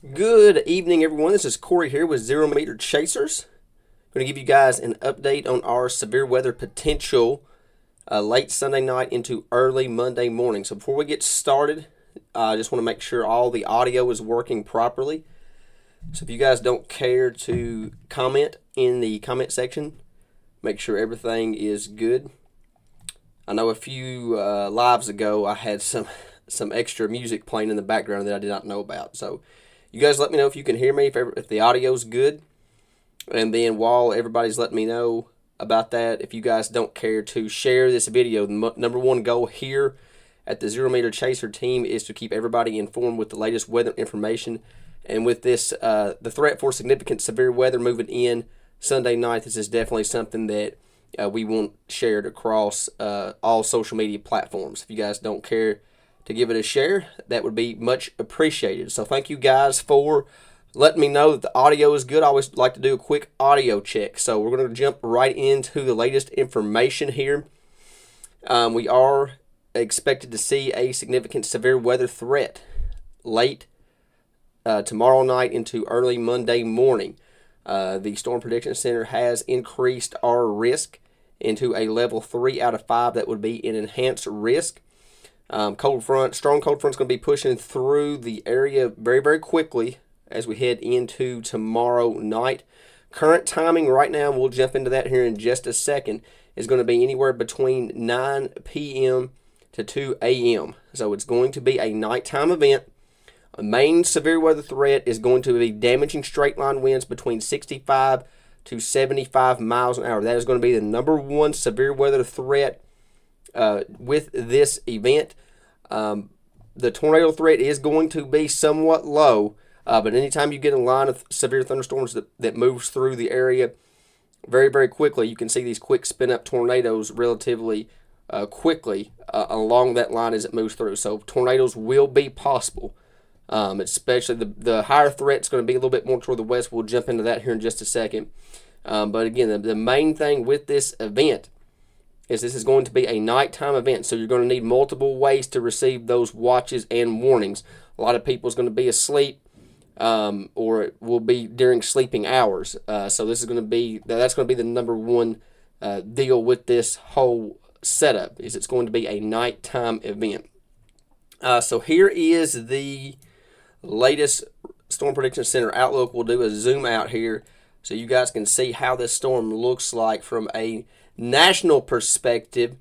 Good evening, everyone. This is Corey here with Zero Meter Chasers. I'm going to give you guys an update on our severe weather potential late Sunday night into early Monday morning. So before we get started, I just want to make sure all the audio is working properly. So if you guys don't care to comment in the comment section, make sure everything is good. I know a few lives ago I had some extra music playing in the background that I did not know about. So you guys let me know if you can hear me, if the audio's good. And then while everybody's letting me know about that, if you guys don't care to share this video, the number one goal here at the Zero Meter Chaser team is to keep everybody informed with the latest weather information. And with this, the threat for significant severe weather moving in Sunday night, this is definitely something that we want shared across all social media platforms. If you guys don't care to give it a share, that would be much appreciated. So thank you guys for letting me know that the audio is good. I always like to do a quick audio check. So we're going to jump right into the latest information here. We are expected to see a significant severe weather threat late tomorrow night into early Monday morning. The Storm Prediction Center has increased our risk into a level 3 out of 5. That would be an enhanced risk. Strong cold front's going to be pushing through the area very, very quickly as we head into tomorrow night. Current timing right now, we'll jump into that here in just a second, is going to be anywhere between 9 p.m. to 2 a.m. So it's going to be a nighttime event. A main severe weather threat is going to be damaging straight line winds between 65 to 75 miles an hour. That is going to be the number one severe weather threat with this event. The tornado threat is going to be somewhat low, but anytime you get a line of severe thunderstorms that moves through the area very, very quickly, you can see these quick spin-up tornadoes relatively quickly along that line as it moves through. So tornadoes will be possible, especially the higher threat is going to be a little bit more toward the west. We'll jump into that here in just a second. But again, the main thing with this event is this is going to be a nighttime event, so you're going to need multiple ways to receive those watches and warnings. A lot of people is going to be asleep, or it will be during sleeping hours. So this is going to be that's going to be the number one deal with this whole setup, is it's going to be a nighttime event. So here is the latest Storm Prediction Center outlook. We'll do a zoom out here so you guys can see how this storm looks like from a national perspective.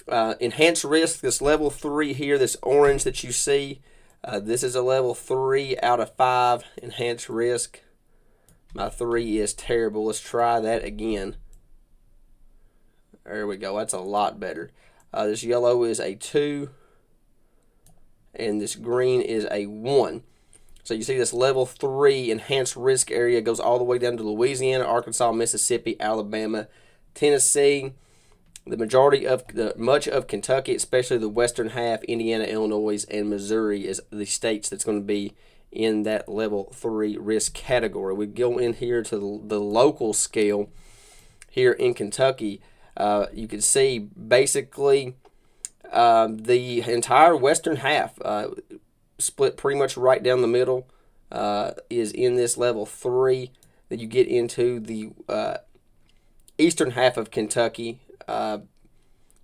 Enhanced risk, this level 3 here, this orange that you see, this is a level 3 out of 5 enhanced risk. My 3 is terrible. Let's try that again. There we go. That's a lot better. This yellow is a 2, and this green is a 1. So you see this level 3 enhanced risk area goes all the way down to Louisiana, Arkansas, Mississippi, Alabama, Tennessee, much of Kentucky, especially the western half, Indiana, Illinois, and Missouri is the states that's going to be in that level 3 risk category. We go in here to the local scale here in Kentucky. You can see basically the entire western half, split pretty much right down the middle, is in this level 3. Then you get into the eastern half of Kentucky. You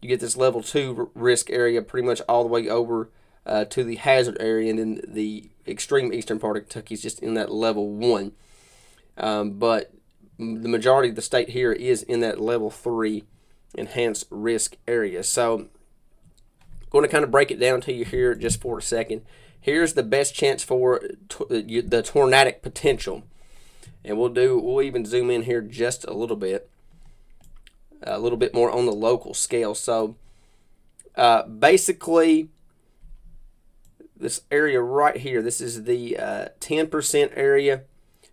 get this level 2 risk area pretty much all the way over to the hazard area, and then the extreme eastern part of Kentucky is just in that level 1. But the majority of the state here is in that level 3 enhanced risk area. So I'm going to kind of break it down to you here just for a second. Here's the best chance for the tornadic potential, and we'll even zoom in here just a little bit more on the local scale. So basically, this area right here, this is the 10% area.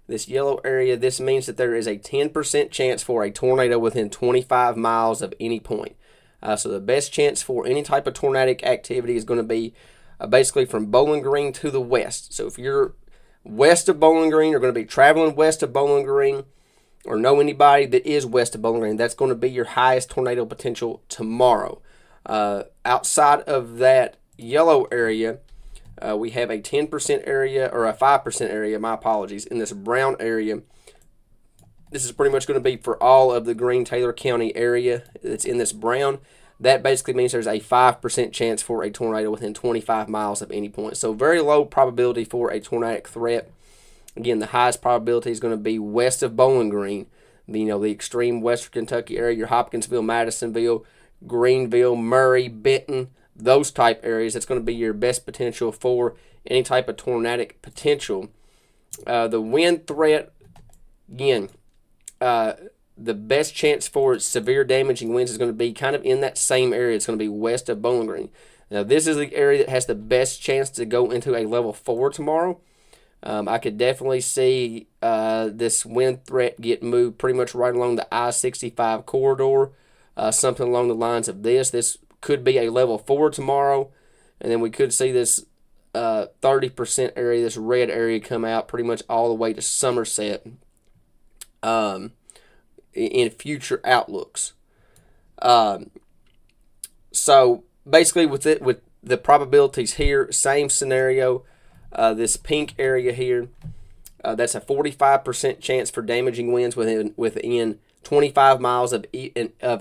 This yellow area, this means that there is a 10% chance for a tornado within 25 miles of any point. So the best chance for any type of tornadic activity is going to be basically from Bowling Green to the west. So if you're west of Bowling Green, you're going to be traveling west of Bowling Green, or know anybody that is west of Bowling Green, that's going to be your highest tornado potential tomorrow. Outside of that yellow area, We have a 10% area, or a 5% area, my apologies, in this brown area. This is pretty much going to be for all of the Greene-Taylor County area that's in this brown. That basically means there's a 5% chance for a tornado within 25 miles of any point. So very low probability for a tornadic threat. Again, the highest probability is going to be west of Bowling Green, the extreme western Kentucky area, your Hopkinsville, Madisonville, Greenville, Murray, Benton, those type areas. That's going to be your best potential for any type of tornadic potential. The wind threat, again, the best chance for severe damaging winds is going to be kind of in that same area. It's going to be west of Bowling Green. Now, this is the area that has the best chance to go into a level 4 tomorrow. I could definitely see this wind threat get moved pretty much right along the I-65 corridor, something along the lines of this. This could be a level 4 tomorrow, and then we could see this 30% area, this red area, come out pretty much all the way to Somerset in future outlooks. So basically with the probabilities here, same scenario. This pink area here, that's a 45% chance for damaging winds within 25 miles of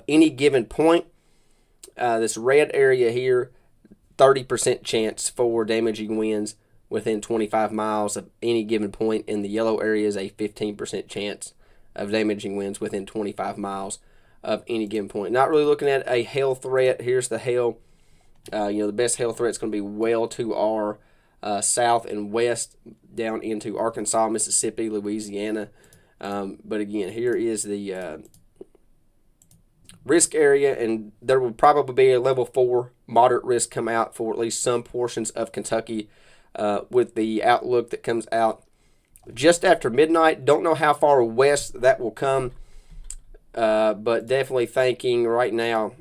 any given point. This red area here, 30% chance for damaging winds within 25 miles of any given point. And the yellow area is a 15% chance of damaging winds within 25 miles of any given point. Not really looking at a hail threat. Here's the hail. The best hail threat is going to be well to our south and west down into Arkansas, Mississippi, Louisiana. But again, here is the risk area, and there will probably be a level 4 moderate risk come out for at least some portions of Kentucky with the outlook that comes out just after midnight. Don't know how far west that will come, but definitely thinking right now,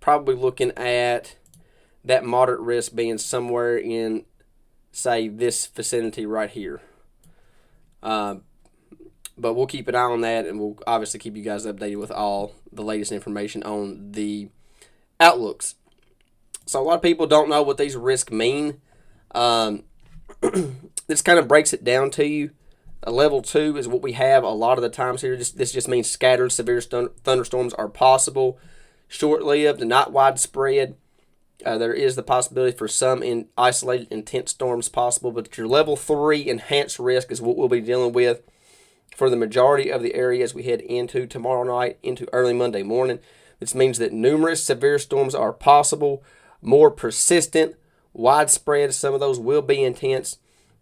probably looking at that moderate risk being somewhere in, say, this vicinity right here. But we'll keep an eye on that, and we'll obviously keep you guys updated with all the latest information on the outlooks. So a lot of people don't know what these risks mean. This kind of breaks it down to you. A level 2 is what we have a lot of the times here. This just means scattered severe thunderstorms are possible, short-lived and not widespread. There is the possibility for some isolated intense storms possible, but your level 3 enhanced risk is what we'll be dealing with for the majority of the areas we head into tomorrow night, into early Monday morning. This means that numerous severe storms are possible, more persistent, widespread. Some of those will be intense.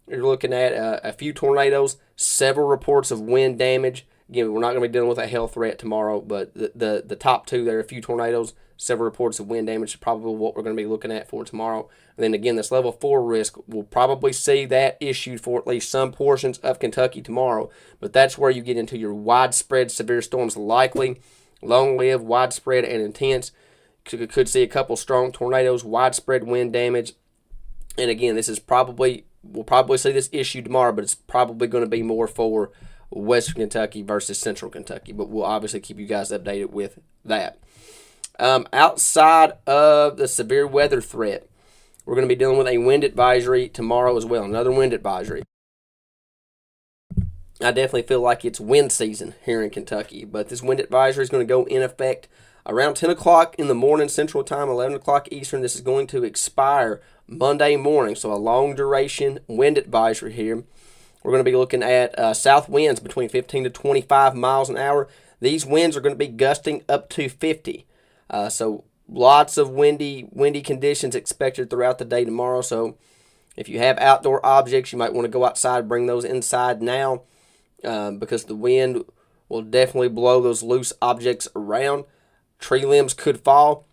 You're looking at a few tornadoes, several reports of wind damage. Again, we're not going to be dealing with a hail threat tomorrow, but the top two there, a few tornadoes, several reports of wind damage is probably what we're going to be looking at for tomorrow. And then again, this level 4 risk, we'll probably see that issued for at least some portions of Kentucky tomorrow. But that's where you get into your widespread severe storms, likely long-lived, widespread, and intense. Could see a couple strong tornadoes, widespread wind damage. And again, we'll probably see this issue tomorrow, but it's probably going to be more for Western Kentucky versus Central Kentucky. But we'll obviously keep you guys updated with that. Outside of the severe weather threat, we're going to be dealing with a wind advisory tomorrow as well. Another wind advisory. I definitely feel like it's wind season here in Kentucky, but this wind advisory is going to go in effect around 10 o'clock in the morning Central Time, 11 o'clock Eastern. This is going to expire Monday morning, so a long duration wind advisory here. We're going to be looking at south winds between 15 to 25 miles an hour. These winds are going to be gusting up to 50. So lots of windy conditions expected throughout the day tomorrow. So if you have outdoor objects, you might want to go outside, bring those inside now, because the wind will definitely blow those loose objects around. Tree limbs could fall.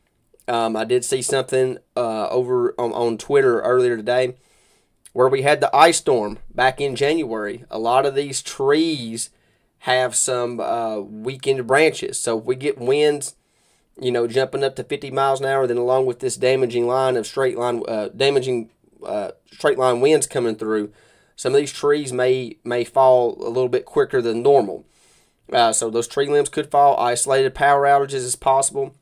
I did see something over on Twitter earlier today where we had the ice storm back in January. A lot of these trees have some weakened branches. So if we get winds, jumping up to 50 miles an hour, then along with this damaging straight line winds coming through, some of these trees may fall a little bit quicker than normal. So those tree limbs could fall. Isolated power outages is possible.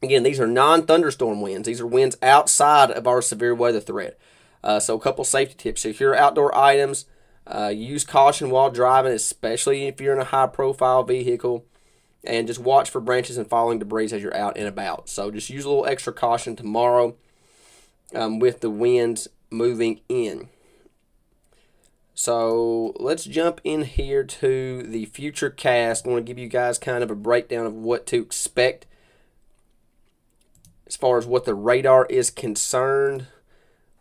Again, these are non-thunderstorm winds. These are winds outside of our severe weather threat. So a couple safety tips. If you're outdoor items, use caution while driving, especially if you're in a high-profile vehicle. And just watch for branches and falling debris as you're out and about. So just use a little extra caution tomorrow with the winds moving in. So let's jump in here to the future cast. I want to give you guys kind of a breakdown of what to expect as far as what the radar is concerned.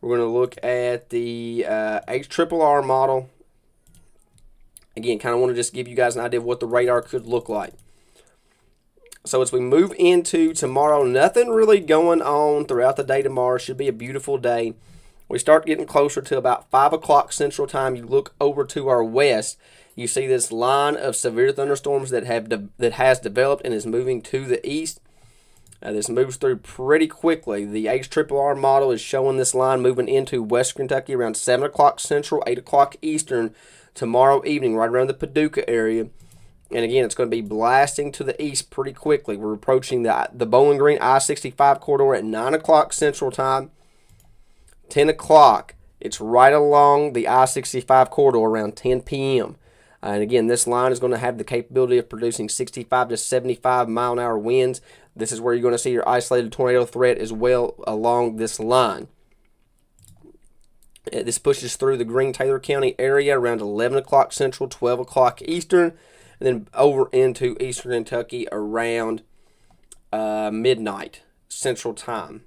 We're going to look at the HRRR model. Again, kind of want to just give you guys an idea of what the radar could look like. So as we move into tomorrow, nothing really going on throughout the day tomorrow. Should be a beautiful day. We start getting closer to about 5 o'clock Central Time. You look over to our west. You see this line of severe thunderstorms that has developed and is moving to the east. This moves through pretty quickly. The HRRR model is showing this line moving into West Kentucky around 7 o'clock Central, 8 o'clock Eastern tomorrow evening, right around the Paducah area. And again, it's going to be blasting to the east pretty quickly. We're approaching the Bowling Green I-65 corridor at 9 o'clock Central Time. 10 o'clock, it's right along the I-65 corridor around 10 p.m. And again, this line is going to have the capability of producing 65 to 75 mile-an-hour winds. This is where you're going to see your isolated tornado threat as well along this line. This pushes through the Greene-Taylor County area around 11 o'clock Central, 12 o'clock Eastern, and then over into Eastern Kentucky around midnight Central Time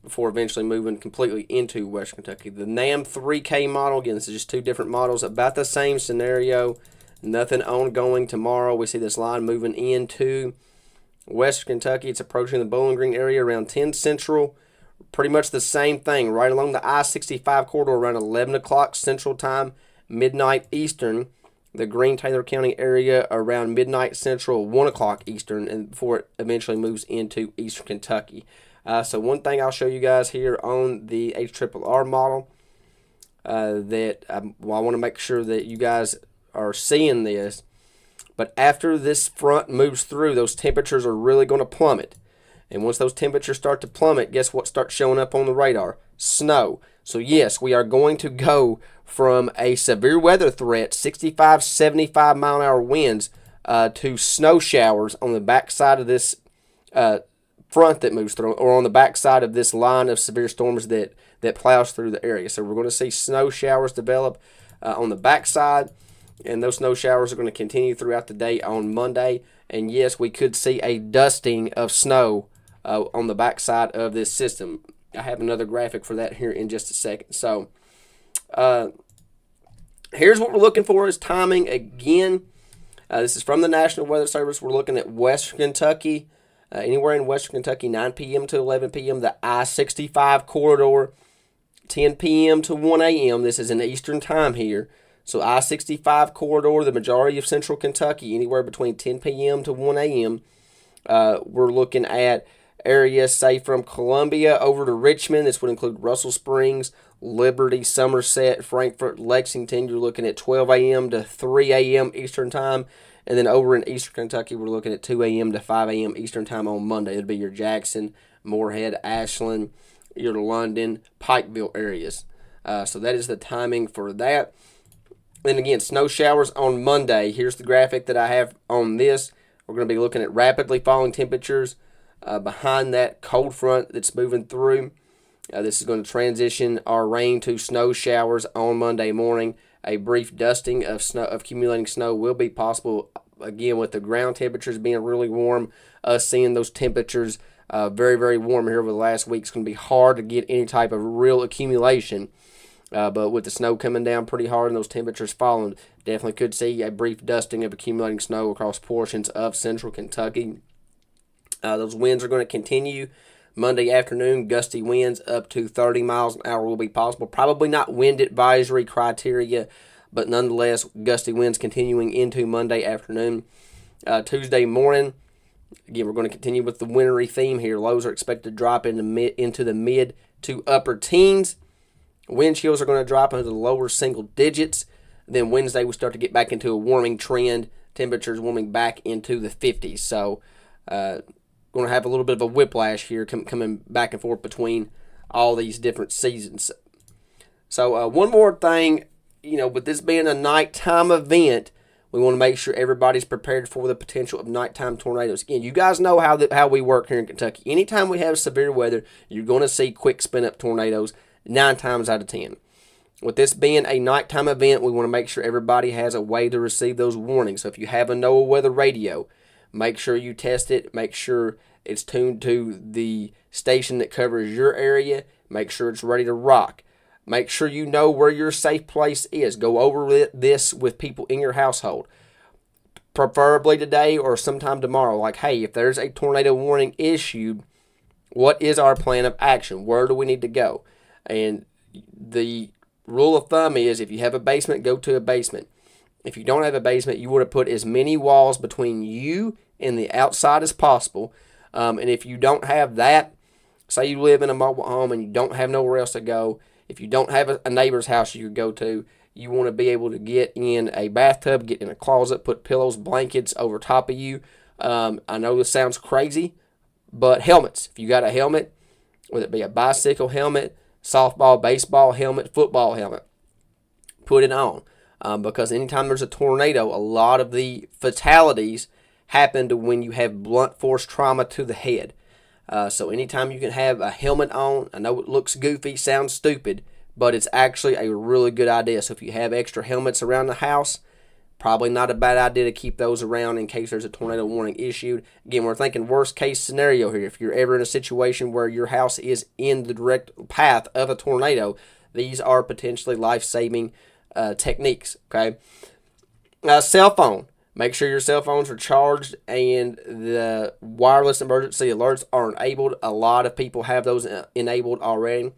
before eventually moving completely into West Kentucky. The NAM 3K model, again, this is just two different models, about the same scenario. Nothing ongoing tomorrow. We see this line moving into West Kentucky. It's approaching the Bowling Green area around 10 Central. Pretty much the same thing, right along the I-65 corridor around 11 o'clock Central Time, midnight Eastern. The Greene-Taylor County area around midnight Central, 1 o'clock Eastern, and before it eventually moves into Eastern Kentucky. So one thing I'll show you guys here on the HRRR model that I want to make sure that you guys are seeing this. But after this front moves through, those temperatures are really going to plummet. And once those temperatures start to plummet, guess what starts showing up on the radar? Snow. So yes, we are going to go from a severe weather threat, 65, 75 mile-an-hour winds, to snow showers on the backside of this front that moves through, or on the backside of this line of severe storms that plows through the area. So we're going to see snow showers develop on the backside, and those snow showers are going to continue throughout the day on Monday. And yes, we could see a dusting of snow on the backside of this system. I have another graphic for that here in just a second. So here's what we're looking for is timing again. This is from the National Weather Service. We're looking at Western Kentucky, anywhere in Western Kentucky, 9 p.m. to 11 p.m. The I-65 corridor, 10 p.m. to 1 a.m. This is in Eastern time here. So I-65 corridor, the majority of Central Kentucky, anywhere between 10 p.m. to 1 a.m. We're looking at areas, say, from Columbia over to Richmond. This would include Russell Springs, Liberty, Somerset, Frankfort, Lexington. You're looking at 12 a.m. to 3 a.m. Eastern time. And then over in Eastern Kentucky, we're looking at 2 a.m. to 5 a.m. Eastern time on Monday. It'd be your Jackson, Moorhead, Ashland, your London, Pikeville areas. So that is the timing for that. Then again, snow showers on Monday. Here's the graphic that I have on this. We're going to be looking at rapidly falling temperatures behind that cold front that's moving through. This is going to transition our rain to snow showers on Monday morning. A brief dusting of snow, of accumulating snow, will be possible. Again, with the ground temperatures being really warm, us seeing those temperatures very, very warm here over the last week, it's going to be hard to get any type of real accumulation. But with the snow coming down pretty hard and those temperatures falling, definitely could see a brief dusting of accumulating snow across portions of Central Kentucky. Those winds are going to continue Monday afternoon. Gusty winds up to 30 miles an hour will be possible. Probably not wind advisory criteria, but nonetheless, gusty winds continuing into Monday afternoon. Tuesday morning, again, we're going to continue with the wintry theme here. Lows are expected to drop into the mid to upper teens. Wind chills are going to drop into the lower single digits. Then Wednesday, we start to get back into a warming trend. Temperatures warming back into the 50s. So, going to have a little bit of a whiplash here coming back and forth between all these different seasons. So one more thing, with this being a nighttime event, we want to make sure everybody's prepared for the potential of nighttime tornadoes. Again, you guys know how we work here in Kentucky. Anytime we have severe weather, you're going to see quick spin-up tornadoes 9 times out of 10. With this being a nighttime event, we want to make sure everybody has a way to receive those warnings. So if you have a NOAA weather radio, make sure you test it. Make sure it's tuned to the station that covers your area. Make sure it's ready to rock. Make sure you know where your safe place is. Go over this with people in your household, preferably today or sometime tomorrow. Like, hey, if there's a tornado warning issued, what is our plan of action? Where do we need to go? And the rule of thumb is, if you have a basement, go to a basement. If you don't have a basement, you want to put as many walls between you and the outside as possible. And if you don't have that, say you live in a mobile home and you don't have nowhere else to go, if you don't have a neighbor's house you could go to, you want to be able to get in a bathtub, get in a closet, put pillows, blankets over top of you. I know this sounds crazy, but helmets. If you got a helmet, whether it be a bicycle helmet, softball, baseball helmet, football helmet, put it on. Because anytime there's a tornado, a lot of the fatalities happen to when you have blunt force trauma to the head. So anytime you can have a helmet on, I know it looks goofy, sounds stupid, but it's actually a really good idea. So if you have extra helmets around the house, probably not a bad idea to keep those around in case there's a tornado warning issued. Again, we're thinking worst case scenario here. If you're ever in a situation where your house is in the direct path of a tornado, these are potentially life-saving techniques. Okay, cell phone. Make sure your cell phones are charged and the wireless emergency alerts are enabled. A lot of people have those enabled already.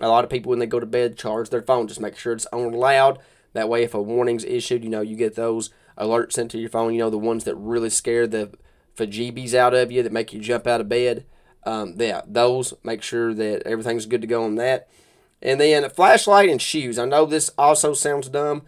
A lot of people, when they go to bed, charge their phone. Just make sure it's on loud. That way, if a warning's issued, you get those alerts sent to your phone. The ones that really scare the bejeebies out of you, that make you jump out of bed. Those, make sure that everything's good to go on that. And then a flashlight and shoes. I know this also sounds dumb.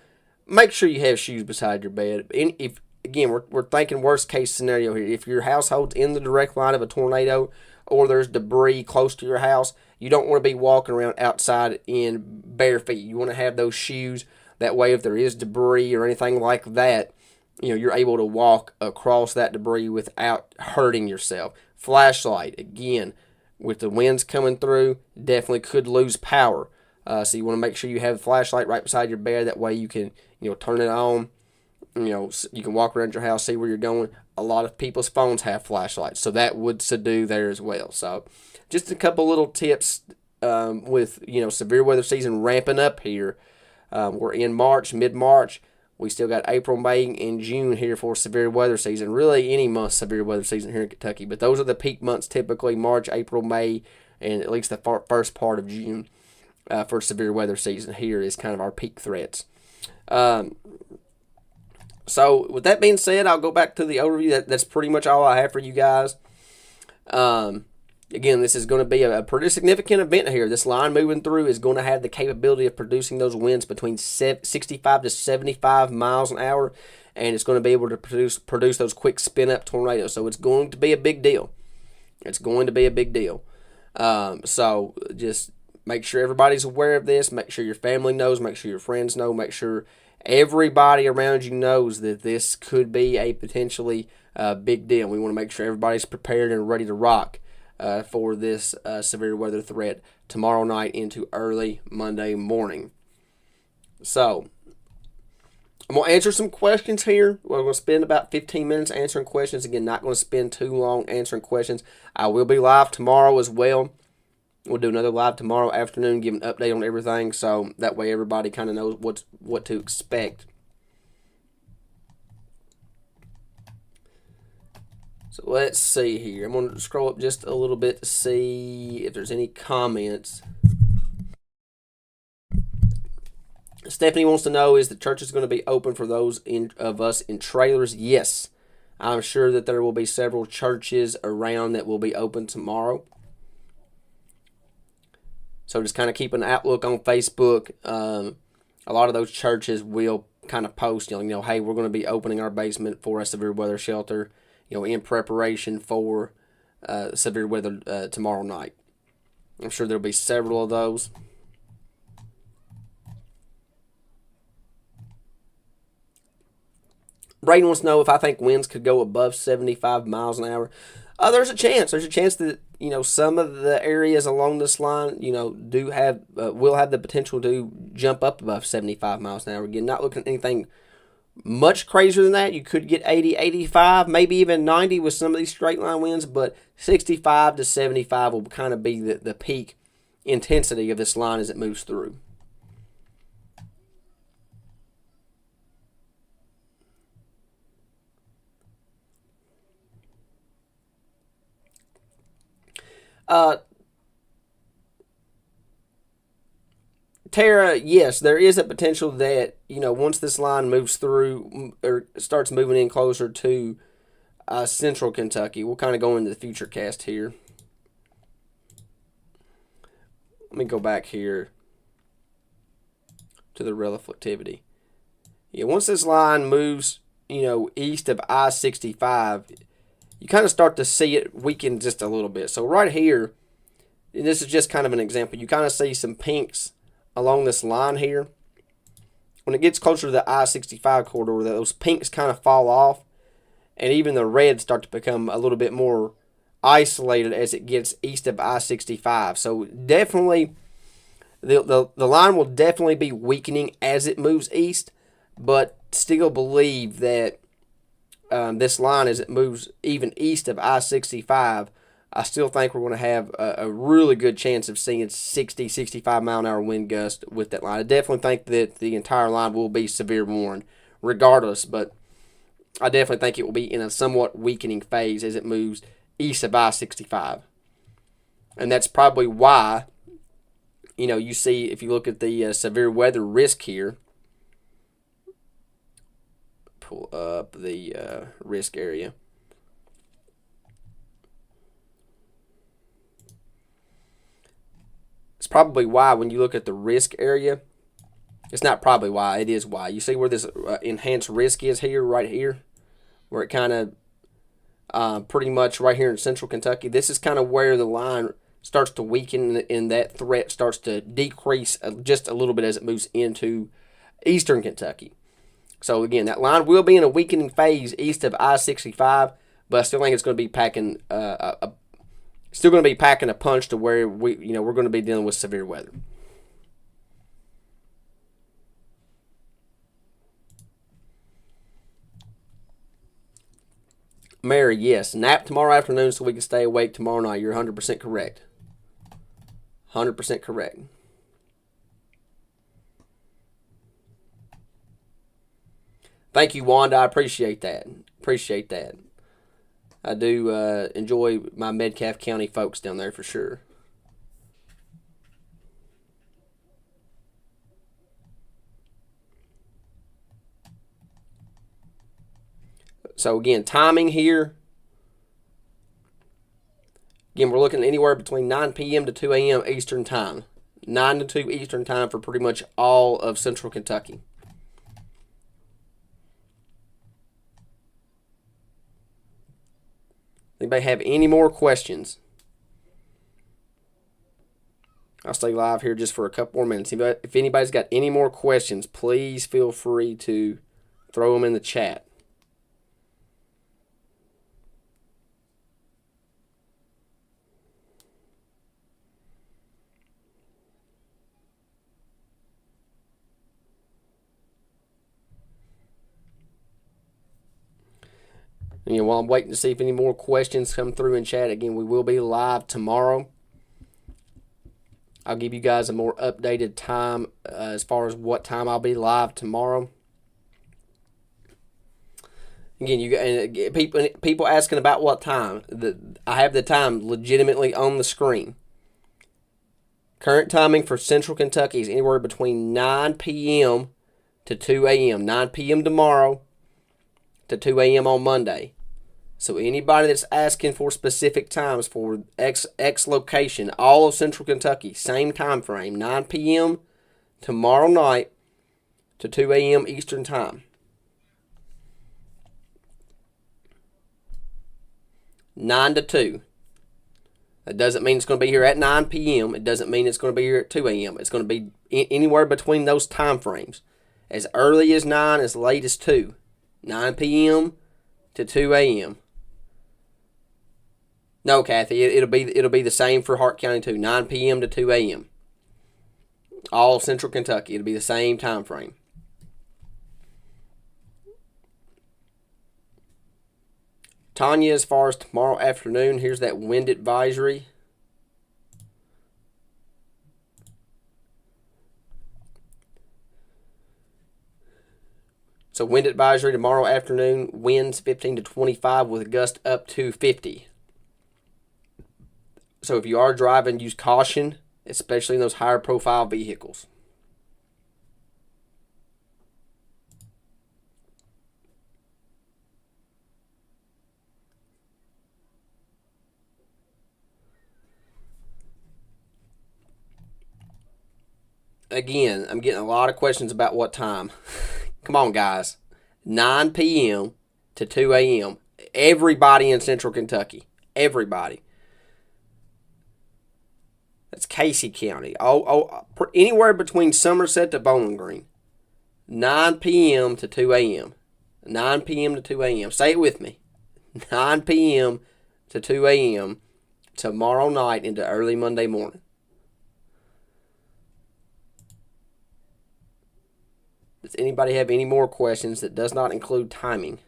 Make sure you have shoes beside your bed. If again, we're thinking worst case scenario here. If your household's in the direct line of a tornado or there's debris close to your house, you don't want to be walking around outside in bare feet. You want to have those shoes. That way, if there is debris or anything like that, you're able to walk across that debris without hurting yourself. Flashlight, again, with the winds coming through, definitely could lose power. So you want to make sure you have a flashlight right beside your bed. That way you can, turn it on. You can walk around your house, see where you're going. A lot of people's phones have flashlights, so that would do there as well. So just a couple little tips with, severe weather season ramping up here. We're in March, mid-March. We still got April, May, and June here for severe weather season. Really, any month severe weather season here in Kentucky. But those are the peak months typically, March, April, May, and at least the first part of June for severe weather season here is kind of our peak threats. So with that being said, I'll go back to the overview. That's pretty much all I have for you guys. Again, this is going to be a pretty significant event here. This line moving through is going to have the capability of producing those winds between 65 to 75 miles an hour, and it's going to be able to produce those quick spin-up tornadoes. So it's going to be a big deal. It's going to be a big deal. So just make sure everybody's aware of this. Make sure your family knows. Make sure your friends know. Make sure everybody around you knows that this could be a potentially big deal. We want to make sure everybody's prepared and ready to rock for this severe weather threat tomorrow night into early Monday morning. So I'm going to answer some questions here. We're going to spend about 15 minutes answering questions. Again, not going to spend too long answering questions. I will be live tomorrow as well. We'll do another live tomorrow afternoon, give an update on everything, so that way everybody kind of knows what to expect. So let's see here. I'm going to scroll up just a little bit to see if there's any comments. Stephanie wants to know, is the church is going to be open for those of us in trailers? Yes. I'm sure that there will be several churches around that will be open tomorrow. So just kind of keep an outlook on Facebook. A lot of those churches will kind of post, hey, we're going to be opening our basement for a severe weather shelter, in preparation for severe weather tomorrow night. I'm sure there'll be several of those. Braden wants to know if I think winds could go above 75 miles an hour. There's a chance. There's a chance that some of the areas along this line do have will have the potential to jump up above 75 miles an hour. Again, not looking at anything much crazier than that. You could get 80, 85, maybe even 90 with some of these straight line winds, but 65 to 75 will kind of be the peak intensity of this line as it moves through. Tara, yes, there is a potential that once this line moves through or starts moving in closer to central Kentucky, we'll kind of go into the future cast here. Let me go back here to the reflectivity. Yeah, once this line moves, east of I-65, you kind of start to see it weaken just a little bit. So right here, and this is just kind of an example, you kind of see some pinks along this line here. When it gets closer to the I-65 corridor, those pinks kind of fall off, and even the reds start to become a little bit more isolated as it gets east of I-65. So definitely, the line will definitely be weakening as it moves east, but still believe that this line, as it moves even east of I-65, I still think we're going to have a really good chance of seeing 60, 65 mile an hour wind gust with that line. I definitely think that the entire line will be severe warned regardless, but I definitely think it will be in a somewhat weakening phase as it moves east of I-65. And that's probably why, you see, if you look at the severe weather risk here, pull up the risk area. It's probably why when you look at the risk area, it's not probably why, it is why. You see where this enhanced risk is here, right here, where it kind of pretty much right here in central Kentucky. This is kind of where the line starts to weaken and that threat starts to decrease just a little bit as it moves into eastern Kentucky. So again, that line will be in a weakening phase east of I-65, but I still think it's going to be packing a punch to where we're going to be dealing with severe weather. Mary, yes, nap tomorrow afternoon so we can stay awake tomorrow night. You're 100% correct. 100% correct. Thank you, Wanda. I appreciate that. Appreciate that. I do enjoy my Metcalfe County folks down there for sure. So again, timing here. Again, we're looking anywhere between 9 p.m. to 2 a.m. Eastern Time. 9 to 2 Eastern Time for pretty much all of central Kentucky. Anybody have any more questions? I'll stay live here just for a couple more minutes. If anybody's got any more questions, please feel free to throw them in the chat. While I'm waiting to see if any more questions come through in chat, again, we will be live tomorrow. I'll give you guys a more updated time as far as what time I'll be live tomorrow. Again, people asking about what time. I have the time legitimately on the screen. Current timing for Central Kentucky is anywhere between 9 p.m. to 2 a.m. 9 p.m. tomorrow to 2 a.m. on Monday. So anybody that's asking for specific times for X location, all of Central Kentucky, same time frame, 9 p.m. tomorrow night to 2 a.m. Eastern Time. 9 to 2. That doesn't mean it's going to be here at 9 p.m. It doesn't mean it's going to be here at 2 a.m. It's going to be anywhere between those time frames. As early as 9, as late as 2. 9 p.m. to 2 a.m. No, Kathy, it'll be the same for Hart County too. 9 p.m. to 2 a.m. All Central Kentucky. It'll be the same time frame. Tanya, as far as tomorrow afternoon, here's that wind advisory. So wind advisory tomorrow afternoon, winds 15 to 25 with a gust up to 50. So if you are driving, use caution, especially in those higher profile vehicles. Again, I'm getting a lot of questions about what time. Come on, guys. 9 p.m. to 2 a.m. Everybody in Central Kentucky. Everybody. That's Casey County. Anywhere between Somerset to Bowling Green. 9 p.m. to 2 a.m. 9 p.m. to 2 a.m. Say it with me. 9 p.m. to 2 a.m. tomorrow night into early Monday morning. Does anybody have any more questions that does not include timing?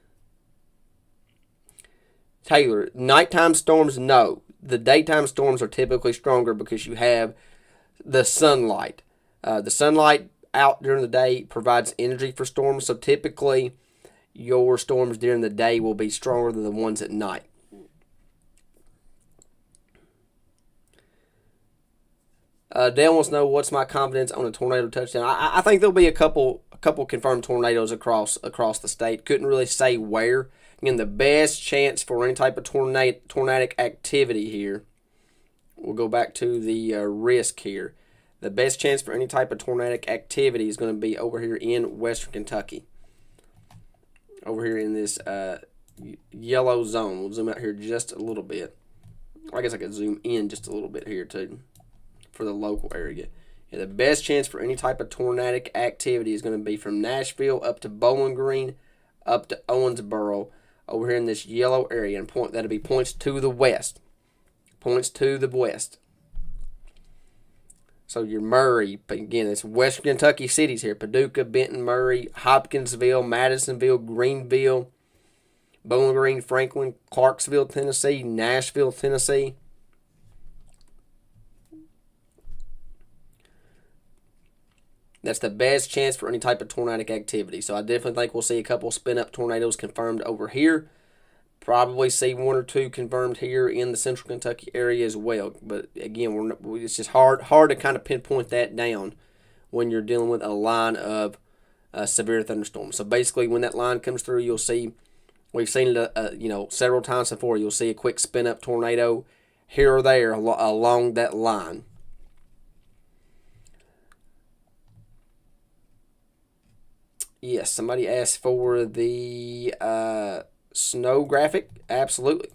Taylor, nighttime storms, no. The daytime storms are typically stronger because you have the sunlight. The sunlight out during the day provides energy for storms, so typically your storms during the day will be stronger than the ones at night. Dale wants to know what's my confidence on a tornado touchdown. I think there'll be a couple confirmed tornadoes across the state. Couldn't really say where. Again, the best chance for any type of tornadic activity here. We'll go back to the risk here. The best chance for any type of tornadic activity is going to be over here in Western Kentucky. Over here in this yellow zone. We'll zoom out here just a little bit. I guess I could zoom in just a little bit here too for the local area. Yeah, the best chance for any type of tornadic activity is going to be from Nashville up to Bowling Green, up to Owensboro, over here in this yellow area, and that'll be points to the west. Points to the west. So your Murray, again, it's Western Kentucky cities here: Paducah, Benton, Murray, Hopkinsville, Madisonville, Greenville, Bowling Green, Franklin, Clarksville, Tennessee, Nashville, Tennessee. That's the best chance for any type of tornadic activity. So I definitely think we'll see a couple spin-up tornadoes confirmed over here. Probably see one or two confirmed here in the Central Kentucky area as well. But again, it's just hard to kind of pinpoint that down when you're dealing with a line of severe thunderstorms. So basically, when that line comes through, you'll see, we've seen it several times before. You'll see a quick spin-up tornado here or there along that line. Yes, somebody asked for the snow graphic. Absolutely.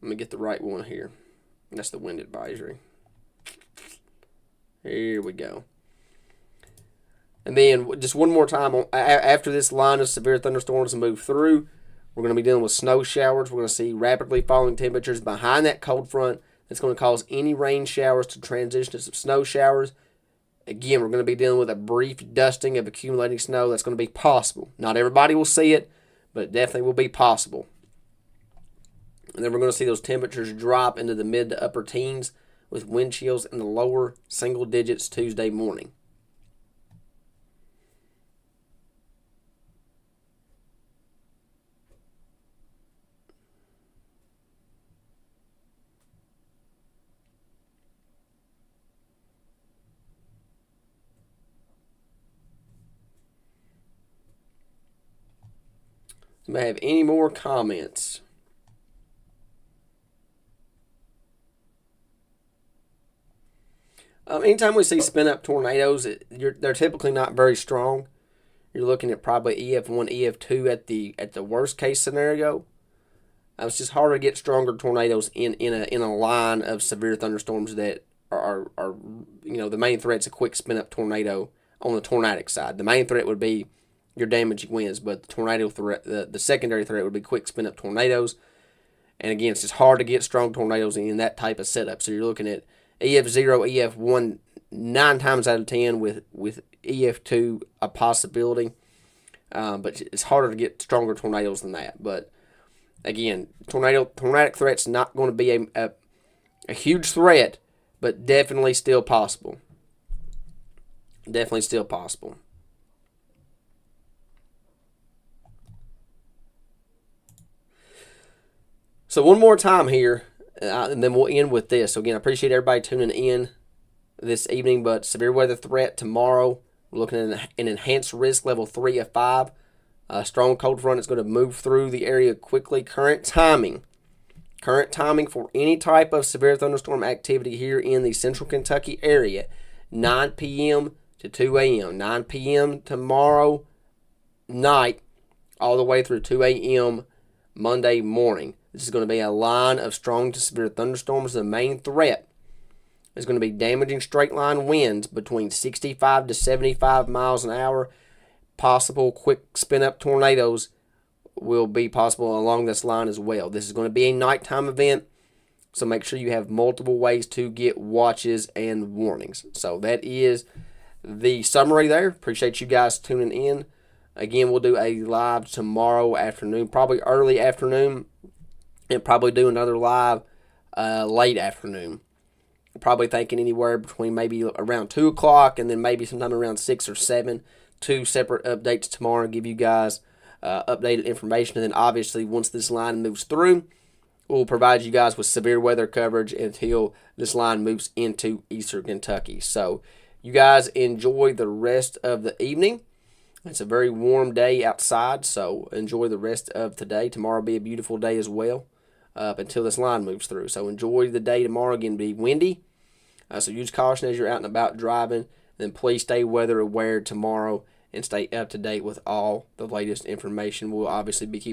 Let me get the right one here. That's the wind advisory. Here we go. And then just one more time, after this line of severe thunderstorms move through, we're going to be dealing with snow showers. We're going to see rapidly falling temperatures behind that cold front. That's going to cause any rain showers to transition to some snow showers. Again, we're going to be dealing with a brief dusting of accumulating snow. That's going to be possible. Not everybody will see it, but it definitely will be possible. And then we're going to see those temperatures drop into the mid to upper teens with wind chills in the lower single digits Tuesday morning. Do I have any more comments? Anytime we see spin-up tornadoes, they're typically not very strong. You're looking at probably EF1, EF2 at the worst case scenario. It's just harder to get stronger tornadoes in a line of severe thunderstorms that are the main threat's a quick spin up tornado on the tornadic side. The main threat would be your damaging winds, but the tornado threat, the secondary threat would be quick spin up tornadoes. And again, it's just hard to get strong tornadoes in that type of setup. So you're looking at EF0, EF1 9 times out of 10, with EF2 a possibility. But it's harder to get stronger tornadoes than that. But again, tornadic threat's not going to be a huge threat, but definitely still possible. Definitely still possible. So one more time here, and then we'll end with this. So again, I appreciate everybody tuning in this evening, but severe weather threat tomorrow. We're looking at an enhanced risk level 3 of 5. A strong cold front is going to move through the area quickly. Current timing for any type of severe thunderstorm activity here in the central Kentucky area, 9 p.m. to 2 a.m. 9 p.m. tomorrow night all the way through 2 a.m. Monday morning. This is going to be a line of strong to severe thunderstorms. The main threat is going to be damaging straight line winds between 65 to 75 miles an hour. Possible quick spin up tornadoes will be possible along this line as well. This is going to be a nighttime event, so make sure you have multiple ways to get watches and warnings. So that is the summary there. Appreciate you guys tuning in. Again, we'll do a live tomorrow afternoon, probably early afternoon, and probably do another live late afternoon. Probably thinking anywhere between maybe around 2 o'clock and then maybe sometime around 6 or 7. 2 separate updates tomorrow, give you guys updated information. And then obviously once this line moves through, we'll provide you guys with severe weather coverage until this line moves into eastern Kentucky. So you guys enjoy the rest of the evening. It's a very warm day outside, so enjoy the rest of today. Tomorrow will be a beautiful day as well up until this line moves through. So enjoy the day tomorrow. Again, be windy. So use caution as you're out and about driving. Then please stay weather aware tomorrow and stay up to date with all the latest information. We'll obviously be keeping